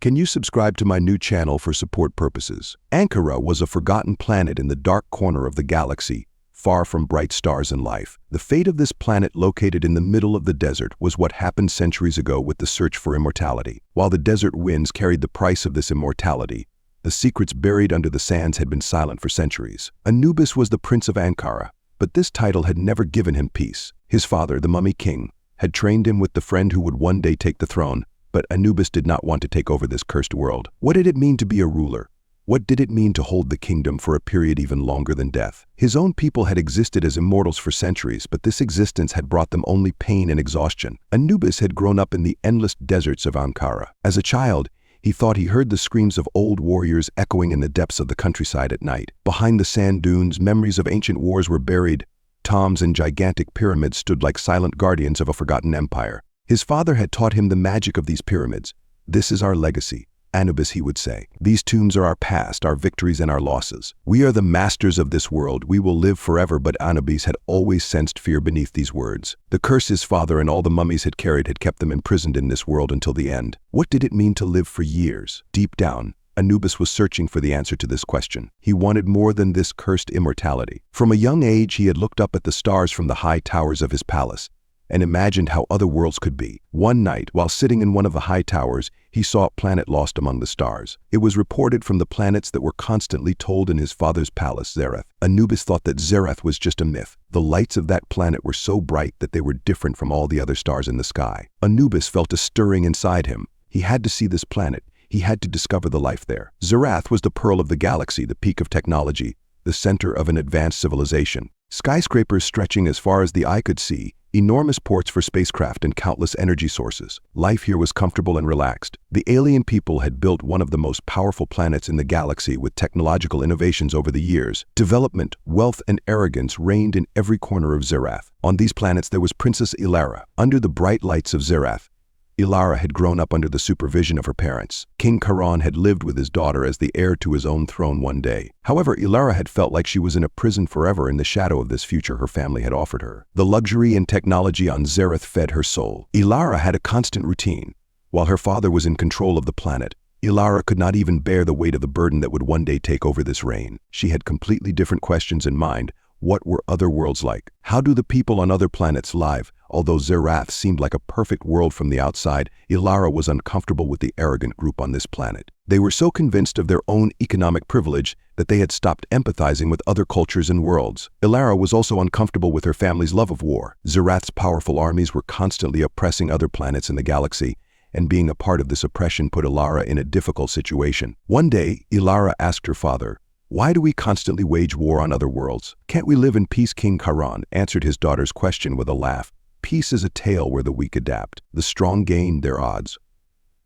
Can you subscribe to my new channel for support purposes? Ankara was a forgotten planet in the dark corner of the galaxy, far from bright stars and life. The fate of this planet, located in the middle of the desert, was what happened centuries ago with the search for immortality. While the desert winds carried the price of this immortality, the secrets buried under the sands had been silent for centuries. Anubis was the Prince of Ankara, but this title had never given him peace. His father, the Mummy King, had trained him with the friend who would one day take the throne, but Anubis did not want to take over this cursed world. What did it mean to be a ruler? What did it mean to hold the kingdom for a period even longer than death? His own people had existed as immortals for centuries, but this existence had brought them only pain and exhaustion. Anubis had grown up in the endless deserts of Ankara. As a child, he thought he heard the screams of old warriors echoing in the depths of the countryside at night. Behind the sand dunes, memories of ancient wars were buried. Tombs and gigantic pyramids stood like silent guardians of a forgotten empire. His father had taught him the magic of these pyramids. "This is our legacy, Anubis," he would say. "These tombs are our past, our victories and our losses. We are the masters of this world. We will live forever." But Anubis had always sensed fear beneath these words. The curse his father and all the mummies had carried had kept them imprisoned in this world until the end. What did it mean to live for years? Deep down, Anubis was searching for the answer to this question. He wanted more than this cursed immortality. From a young age, he had looked up at the stars from the high towers of his palace and imagined how other worlds could be. One night, while sitting in one of the high towers, he saw a planet lost among the stars. It was reported from the planets that were constantly told in his father's palace, Zereth. Anubis thought that Zereth was just a myth. The lights of that planet were so bright that they were different from all the other stars in the sky. Anubis felt a stirring inside him. He had to see this planet. He had to discover the life there. Zereth was the pearl of the galaxy, the peak of technology, the center of an advanced civilization. Skyscrapers stretching as far as the eye could see, enormous ports for spacecraft and countless energy sources. Life here was comfortable and relaxed. The alien people had built one of the most powerful planets in the galaxy with technological innovations over the years. Development, wealth, and arrogance reigned in every corner of Zereth. On these planets there was Princess Ilara. Under the bright lights of Zereth, Ilara had grown up under the supervision of her parents. King Charon had lived with his daughter as the heir to his own throne one day. However, Ilara had felt like she was in a prison forever in the shadow of this future her family had offered her. The luxury and technology on Zereth fed her soul. Ilara had a constant routine. While her father was in control of the planet, Ilara could not even bear the weight of the burden that would one day take over this reign. She had completely different questions in mind. What were other worlds like? How do the people on other planets live? Although Zereth seemed like a perfect world from the outside, Ilara was uncomfortable with the arrogant group on this planet. They were so convinced of their own economic privilege that they had stopped empathizing with other cultures and worlds. Ilara was also uncomfortable with her family's love of war. Zereth's powerful armies were constantly oppressing other planets in the galaxy, and being a part of this oppression put Ilara in a difficult situation. One day, Ilara asked her father, "Why do we constantly wage war on other worlds? Can't we live in peace?" King Charon answered his daughter's question with a laugh. "Peace is a tale where the weak adapt. The strong gain their odds.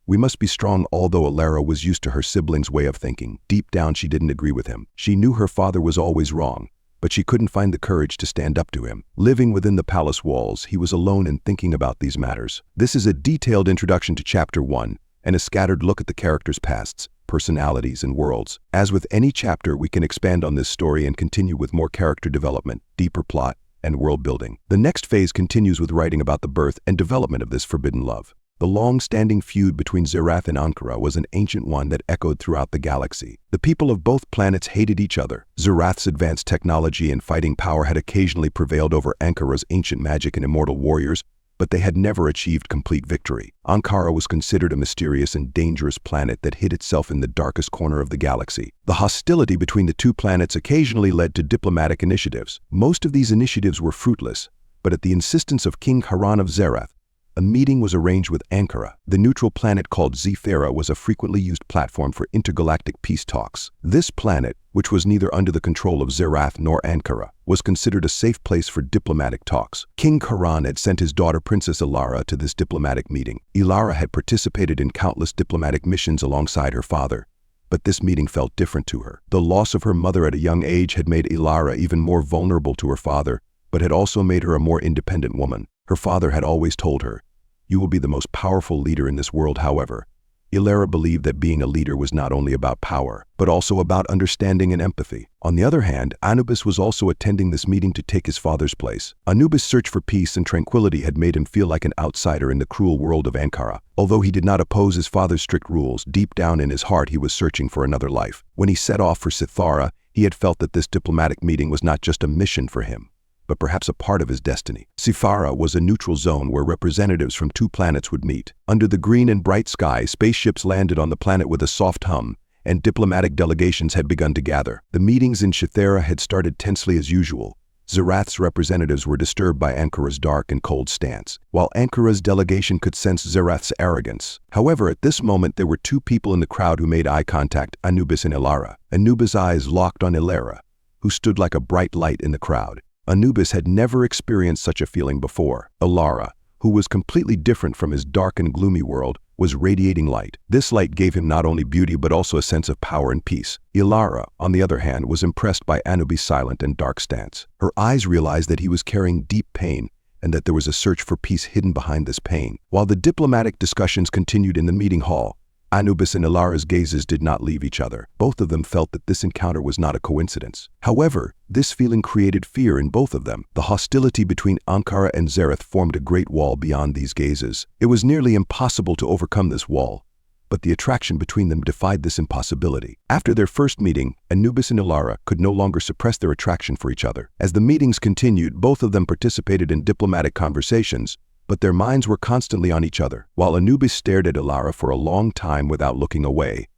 We must be strong." Although Ilara was used to her sibling's way of thinking, deep down she didn't agree with him. She knew her father was always wrong, but she couldn't find the courage to stand up to him. Living within the palace walls, he was alone and thinking about these matters. This is a detailed introduction to Chapter 1 and a scattered look at the characters' pasts, personalities, and worlds. As with any chapter, we can expand on this story and continue with more character development, deeper plot, and world building. The next phase continues with writing about the birth and development of this forbidden love. The long-standing feud between Zereth and Ankara was an ancient one that echoed throughout the galaxy. The people of both planets hated each other. Zereth's advanced technology and fighting power had occasionally prevailed over Ankara's ancient magic and immortal warriors, but they had never achieved complete victory. Ankara was considered a mysterious and dangerous planet that hid itself in the darkest corner of the galaxy. The hostility between the two planets occasionally led to diplomatic initiatives. Most of these initiatives were fruitless, but at the insistence of King Charon of Zereth, a meeting was arranged with Ankara. The neutral planet called Zephyra was a frequently used platform for intergalactic peace talks. This planet, which was neither under the control of Zereth nor Ankara, was considered a safe place for diplomatic talks. King Charon had sent his daughter Princess Ilara to this diplomatic meeting. Ilara had participated in countless diplomatic missions alongside her father, but this meeting felt different to her. The loss of her mother at a young age had made Ilara even more vulnerable to her father, but had also made her a more independent woman. Her father had always told her, "You will be the most powerful leader in this world." However, Ilara believed that being a leader was not only about power, but also about understanding and empathy. On the other hand, Anubis was also attending this meeting to take his father's place. Anubis' search for peace and tranquility had made him feel like an outsider in the cruel world of Ankara. Although he did not oppose his father's strict rules, deep down in his heart he was searching for another life. When he set off for Sithara, he had felt that this diplomatic meeting was not just a mission for him, but perhaps a part of his destiny. Sithara was a neutral zone where representatives from 2 planets would meet. Under the green and bright sky, spaceships landed on the planet with a soft hum, and diplomatic delegations had begun to gather. The meetings in Sithara had started tensely as usual. Zerath's representatives were disturbed by Ankara's dark and cold stance, while Ankara's delegation could sense Zerath's arrogance. However, at this moment there were 2 people in the crowd who made eye contact, Anubis and Ilara. Anubis' eyes locked on Ilara, who stood like a bright light in the crowd. Anubis had never experienced such a feeling before. Ilara, who was completely different from his dark and gloomy world, was radiating light. This light gave him not only beauty but also a sense of power and peace. Ilara, on the other hand, was impressed by Anubis' silent and dark stance. Her eyes realized that he was carrying deep pain and that there was a search for peace hidden behind this pain. While the diplomatic discussions continued in the meeting hall, Anubis and Ilara's gazes did not leave each other. Both of them felt that this encounter was not a coincidence. However, this feeling created fear in both of them. The hostility between Ankara and Zerath formed a great wall beyond these gazes. It was nearly impossible to overcome this wall, but the attraction between them defied this impossibility. After their first meeting, Anubis and Ilara could no longer suppress their attraction for each other. As the meetings continued, both of them participated in diplomatic conversations, but their minds were constantly on each other. While Anubis stared at Ilara for a long time without looking away,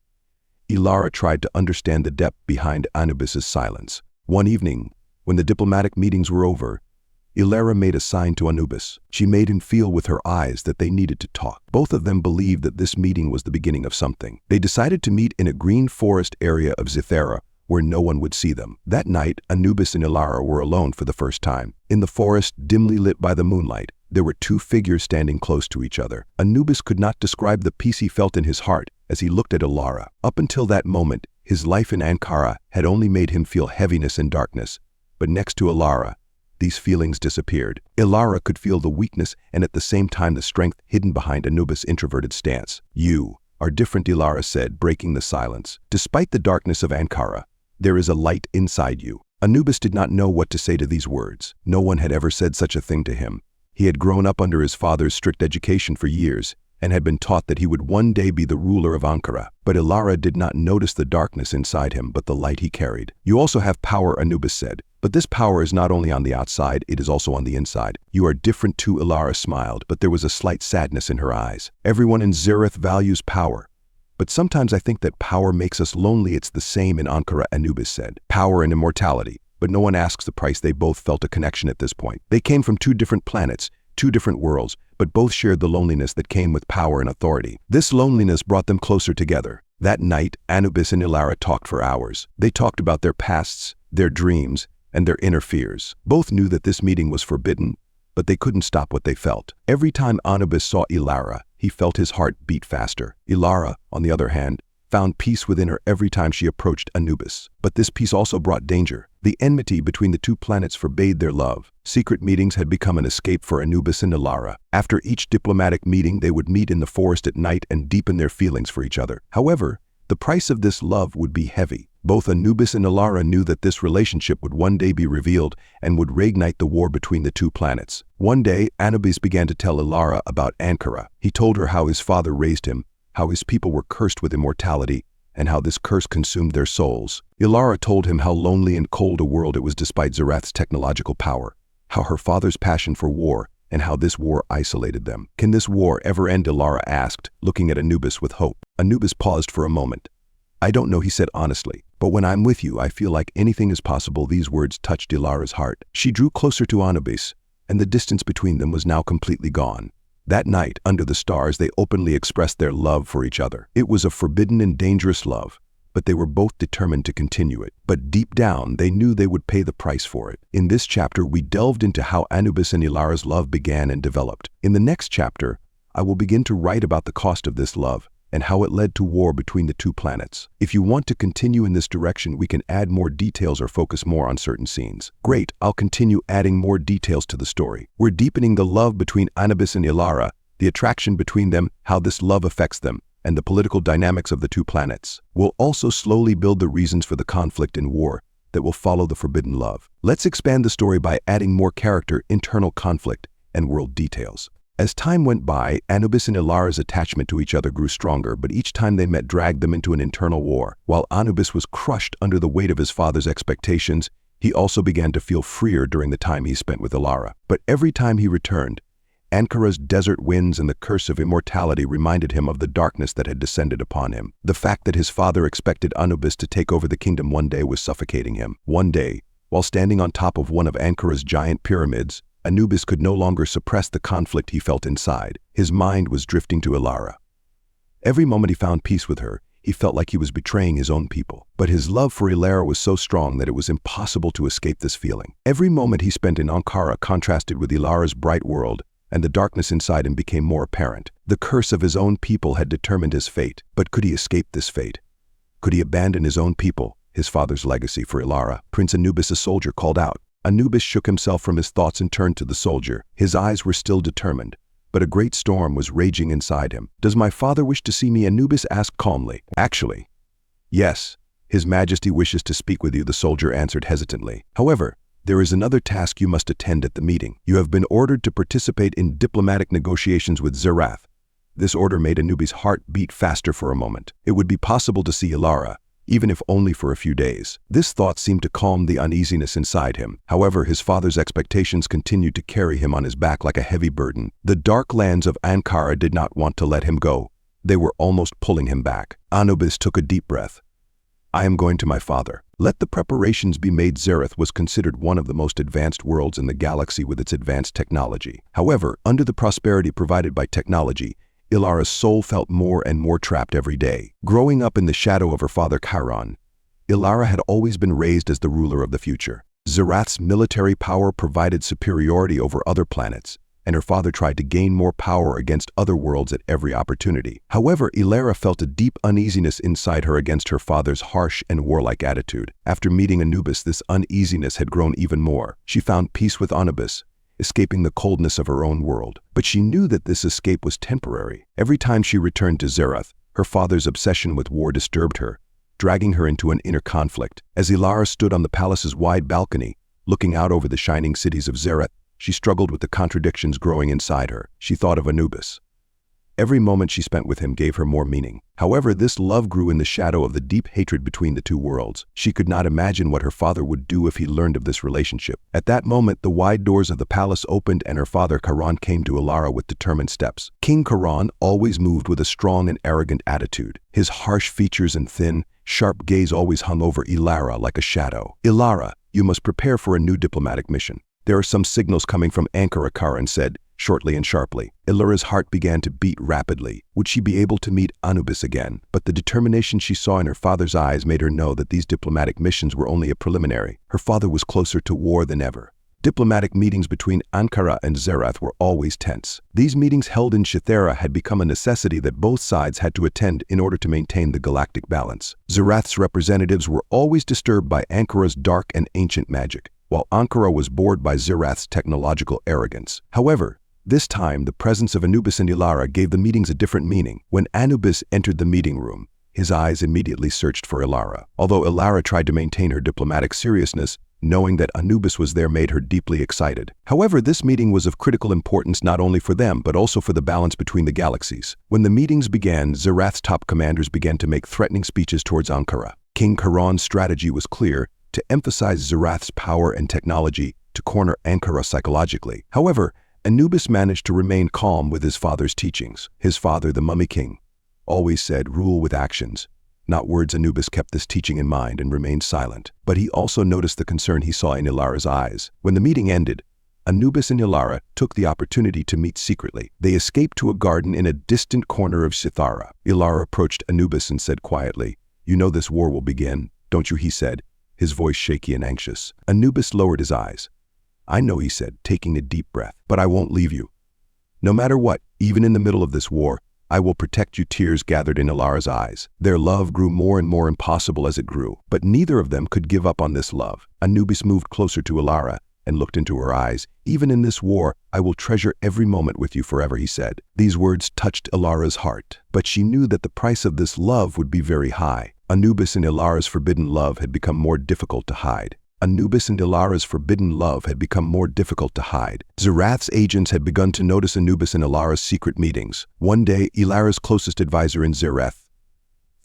Ilara tried to understand the depth behind Anubis' silence. One evening, when the diplomatic meetings were over, Ilara made a sign to Anubis. She made him feel with her eyes that they needed to talk. Both of them believed that this meeting was the beginning of something. They decided to meet in a green forest area of Sithara, where no one would see them. That night, Anubis and Ilara were alone for the first time. In the forest, dimly lit by the moonlight, there were 2 figures standing close to each other. Anubis could not describe the peace he felt in his heart as he looked at Ilara. Up until that moment, his life in Ankara had only made him feel heaviness and darkness, but next to Ilara, these feelings disappeared. Ilara could feel the weakness and at the same time the strength hidden behind Anubis' introverted stance. "You are different," Ilara said, breaking the silence. "Despite the darkness of Ankara, there is a light inside you." Anubis did not know what to say to these words. No one had ever said such a thing to him. He had grown up under his father's strict education for years and had been taught that he would one day be the ruler of Ankara. But Ilara did not notice the darkness inside him, but the light he carried. "You also have power," Anubis said. "But this power is not only on the outside, it is also on the inside. You are different too." Ilara smiled, but there was a slight sadness in her eyes. "Everyone in Zerath values power, but sometimes I think that power makes us lonely." "It's the same in Ankara," Anubis said. "Power and immortality. But no one asks the price." They both felt a connection at this point. They came from 2 different planets, 2 different worlds, but both shared the loneliness that came with power and authority. This loneliness brought them closer together. That night, Anubis and Ilara talked for hours. They talked about their pasts, their dreams, and their inner fears. Both knew that this meeting was forbidden, but they couldn't stop what they felt. Every time Anubis saw Ilara, he felt his heart beat faster. Ilara, on the other hand, found peace within her every time she approached Anubis. But this peace also brought danger. The enmity between the 2 planets forbade their love. Secret meetings had become an escape for Anubis and Ilara. After each diplomatic meeting, they would meet in the forest at night and deepen their feelings for each other. However, the price of this love would be heavy. Both Anubis and Ilara knew that this relationship would one day be revealed and would reignite the war between the 2 planets. One day, Anubis began to tell Ilara about Ankara. He told her how his father raised him, how his people were cursed with immortality, and how this curse consumed their souls. Ilara told him how lonely and cold a world it was despite Zerath's technological power, how her father's passion for war, and how this war isolated them. "Can this war ever end?" Ilara asked, looking at Anubis with hope. Anubis paused for a moment. "I don't know," he said honestly, "but when I'm with you, I feel like anything is possible." These words touched Ilara's heart. She drew closer to Anubis, and the distance between them was now completely gone. That night, under the stars, they openly expressed their love for each other. It was a forbidden and dangerous love, but they were both determined to continue it. But deep down, they knew they would pay the price for it. In this chapter, we delved into how Anubis and Ilara's love began and developed. In the next chapter, I will begin to write about the cost of this love and how it led to war between the 2 planets. If you want to continue in this direction, we can add more details or focus more on certain scenes. Great, I'll continue adding more details to the story. We're deepening the love between Anubis and Ilara, the attraction between them, how this love affects them, and the political dynamics of the two planets will also slowly build the reasons for the conflict and war that will follow the forbidden love. Let's expand the story by adding more character, internal conflict, and world details. As time went by, Anubis and Ilara's attachment to each other grew stronger, but each time they met dragged them into an internal war. While Anubis was crushed under the weight of his father's expectations, he also began to feel freer during the time he spent with Ilara. But every time he returned, Ankara's desert winds and the curse of immortality reminded him of the darkness that had descended upon him. The fact that his father expected Anubis to take over the kingdom one day was suffocating him. One day, while standing on top of one of Ankara's giant pyramids, Anubis could no longer suppress the conflict he felt inside. His mind was drifting to Ilara. Every moment he found peace with her, he felt like he was betraying his own people. But his love for Ilara was so strong that it was impossible to escape this feeling. Every moment he spent in Ankara contrasted with Ilara's bright world, and the darkness inside him became more apparent. The curse of his own people had determined his fate. But could he escape this fate? Could he abandon his own people, his father's legacy, for Ilara? Prince Anubis, a soldier, called out. Anubis shook himself from his thoughts and turned to the soldier. His eyes were still determined, but a great storm was raging inside him. "Does my father wish to see me?" Anubis asked calmly. "Actually, yes. His Majesty wishes to speak with you," the soldier answered hesitantly. "However, there is another task you must attend at the meeting. You have been ordered to participate in diplomatic negotiations with Zerath." This order made Anubis' heart beat faster for a moment. It would be possible to see Ilara, even if only for a few days. This thought seemed to calm the uneasiness inside him. However, his father's expectations continued to carry him on his back like a heavy burden. The dark lands of Ankara did not want to let him go. They were almost pulling him back. Anubis took a deep breath. "I am going to my father. Let the preparations be made." Zerath was considered one of the most advanced worlds in the galaxy with its advanced technology. However, under the prosperity provided by technology, Ilara's soul felt more and more trapped every day. Growing up in the shadow of her father Chiron, Ilara had always been raised as the ruler of the future. Zerath's military power provided superiority over other planets, and her father tried to gain more power against other worlds at every opportunity. However, Ilara felt a deep uneasiness inside her against her father's harsh and warlike attitude. After meeting Anubis, this uneasiness had grown even more. She found peace with Anubis, escaping the coldness of her own world. But she knew that this escape was temporary. Every time she returned to Zerath, her father's obsession with war disturbed her, dragging her into an inner conflict. As Ilara stood on the palace's wide balcony, looking out over the shining cities of Zerath, she struggled with the contradictions growing inside her. She thought of Anubis. Every moment she spent with him gave her more meaning. However, this love grew in the shadow of the deep hatred between the two worlds. She could not imagine what her father would do if he learned of this relationship. At that moment, the wide doors of the palace opened and her father Chiron came to Ilara with determined steps. King Chiron always moved with a strong and arrogant attitude. His harsh features and thin, sharp gaze always hung over Ilara like a shadow. "Ilara, you must prepare for a new diplomatic mission. There are some signals coming from Ankara," Chiron said, shortly and sharply. Ilara's heart began to beat rapidly. Would she be able to meet Anubis again? But the determination she saw in her father's eyes made her know that these diplomatic missions were only a preliminary. Her father was closer to war than ever. Diplomatic meetings between Ankara and Zerath were always tense. These meetings held in Shithera had become a necessity that both sides had to attend in order to maintain the galactic balance. Zerath's representatives were always disturbed by Ankara's dark and ancient magic, while Ankara was bored by Zerath's technological arrogance. However, this time, the presence of Anubis and Ilara gave the meetings a different meaning. When Anubis entered the meeting room, his eyes immediately searched for Ilara. Although Ilara tried to maintain her diplomatic seriousness, knowing that Anubis was there made her deeply excited. However, this meeting was of critical importance not only for them, but also for the balance between the galaxies. When the meetings began, Zerath's top commanders began to make threatening speeches towards Ankara. King Chiron's strategy was clear: to emphasize Zerath's power and technology to corner Ankara psychologically. However, Anubis managed to remain calm with his father's teachings. His father, the Mummy King, always said, "Rule with actions, not words." Anubis kept this teaching in mind and remained silent. But he also noticed the concern he saw in Ilara's eyes. When the meeting ended, Anubis and Ilara took the opportunity to meet secretly. They escaped to a garden in a distant corner of Shithara. Ilara approached Anubis and said quietly, "You know this war will begin, don't you?" he said, his voice shaky and anxious. Anubis lowered his eyes. "I know," he said, taking a deep breath, "but I won't leave you. No matter what, even in the middle of this war, I will protect you." Tears gathered in Ilara's eyes. Their love grew more and more impossible as it grew, but neither of them could give up on this love. Anubis moved closer to Ilara, and looked into her eyes. "Even in this war, I will treasure every moment with you forever," he said. These words touched Ilara's heart, but she knew that the price of this love would be very high. Anubis and Ilara's forbidden love had become more difficult to hide. Zerath's agents had begun to notice Anubis and Ilara's secret meetings. One day, Ilara's closest advisor in Zerath,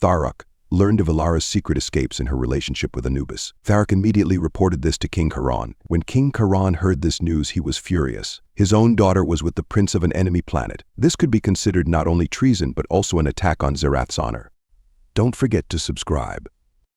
Tharuk, learned of Ilara's secret escapes in her relationship with Anubis. Tharuk immediately reported this to King Charon. When King Charon heard this news, he was furious. His own daughter was with the prince of an enemy planet. This could be considered not only treason but also an attack on Zerath's honor. Don't forget to subscribe.